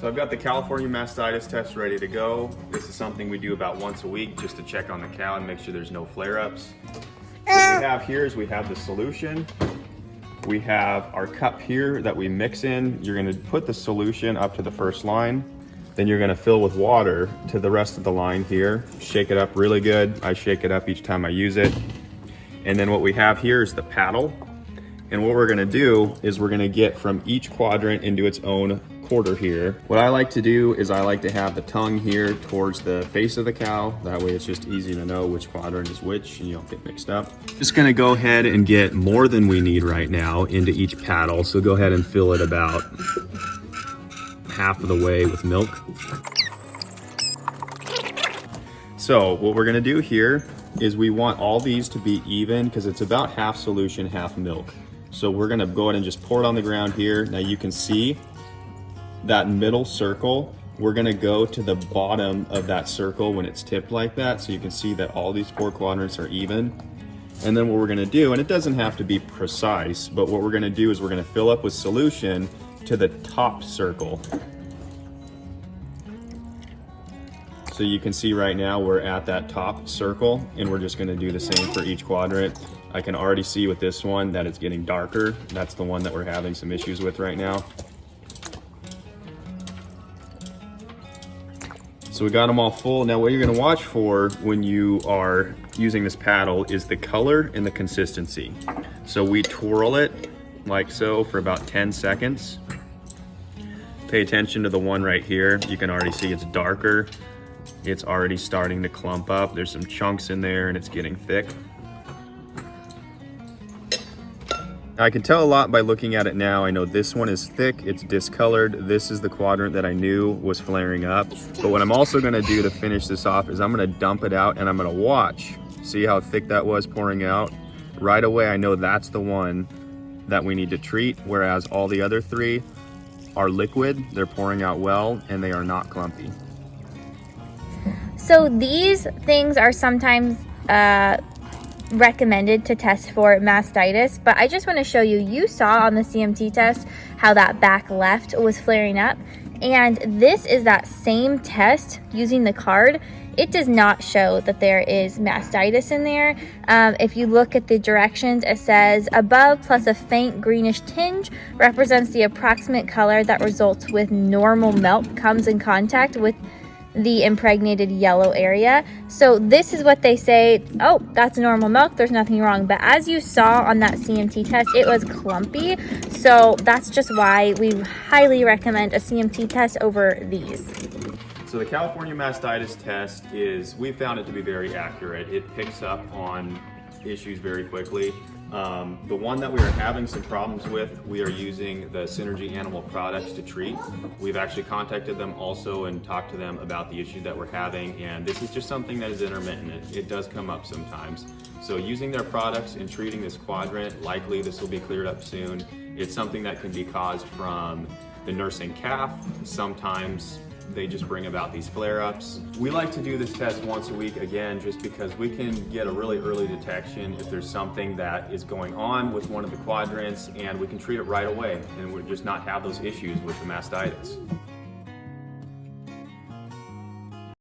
So I've got the California Mastitis Test ready to go. This is something we do about once a week just to check on the cow and make sure there's no flare-ups. What we have here is we have the solution. We have our cup here that we mix in. You're gonna put the solution up to the first line. Then you're gonna fill with water to the rest of the line here. Shake it up really good. I shake it up each time I use it. And then what we have here is the paddle. And what we're gonna do is we're gonna get from each quadrant into its own quarter here. What I like to do is I like to have the tongue here towards the face of the cow. That way it's just easy to know which quadrant is which and you don't get mixed up. Just gonna go ahead and get more than we need right now into each paddle. So go ahead and fill it about half of the way with milk. So what we're gonna do here is we want all these to be even because it's about half solution, half milk. So we're gonna go ahead and just pour it on the ground here. Now you can see that middle circle. We're gonna go to the bottom of that circle when it's tipped like that. So you can see that all these 4 quadrants are even. And then what we're gonna do, and it doesn't have to be precise, but what we're gonna do is we're gonna fill up with solution to the top circle. So you can see right now we're at that top circle and we're just gonna do the same for each quadrant. I can already see with this one that it's getting darker. That's the one that we're having some issues with right now. So we got them all full. Now what you're gonna watch for when you are using this paddle is the color and the consistency. So we twirl it like so for about 10 seconds. Pay attention to the one right here. You can already see it's darker. It's already starting to clump up. There's some chunks in there and it's getting thick. I can tell a lot by looking at it now. I know this one is thick, it's discolored. This is the quadrant that I knew was flaring up. But what I'm also gonna do to finish this off is I'm gonna dump it out and I'm gonna watch. See how thick that was pouring out? Right away, I know that's the one that we need to treat, whereas all the other 3 are liquid, they're pouring out well, and they are not clumpy. So these things are sometimes recommended to test for mastitis, but I just want to show you, you saw on the CMT test how that back left was flaring up, and this is that same test using the card. It does not show that there is mastitis in there. If you look at the directions, it says above plus a faint greenish tinge represents the approximate color that results with normal milk comes in contact with the impregnated yellow area. So this is what they say, oh, that's normal milk, there's nothing wrong. But as you saw on that CMT test, it was clumpy. So that's just why we highly recommend a CMT test over these. So the California Mastitis Test we found it to be very accurate. It picks up on issues very quickly. The one that we are having some problems with, we are using the Synergy Animal Products to treat. We've actually contacted them also and talked to them about the issue that we're having, and this is just something that is intermittent. It does come up sometimes. So using their products and treating this quadrant, likely this will be cleared up soon. It's something that can be caused from the nursing calf. Sometimes they just bring about these flare-ups. We like to do this test once a week, again, just because we can get a really early detection if there's something that is going on with one of the quadrants, and we can treat it right away and we'll just not have those issues with the mastitis.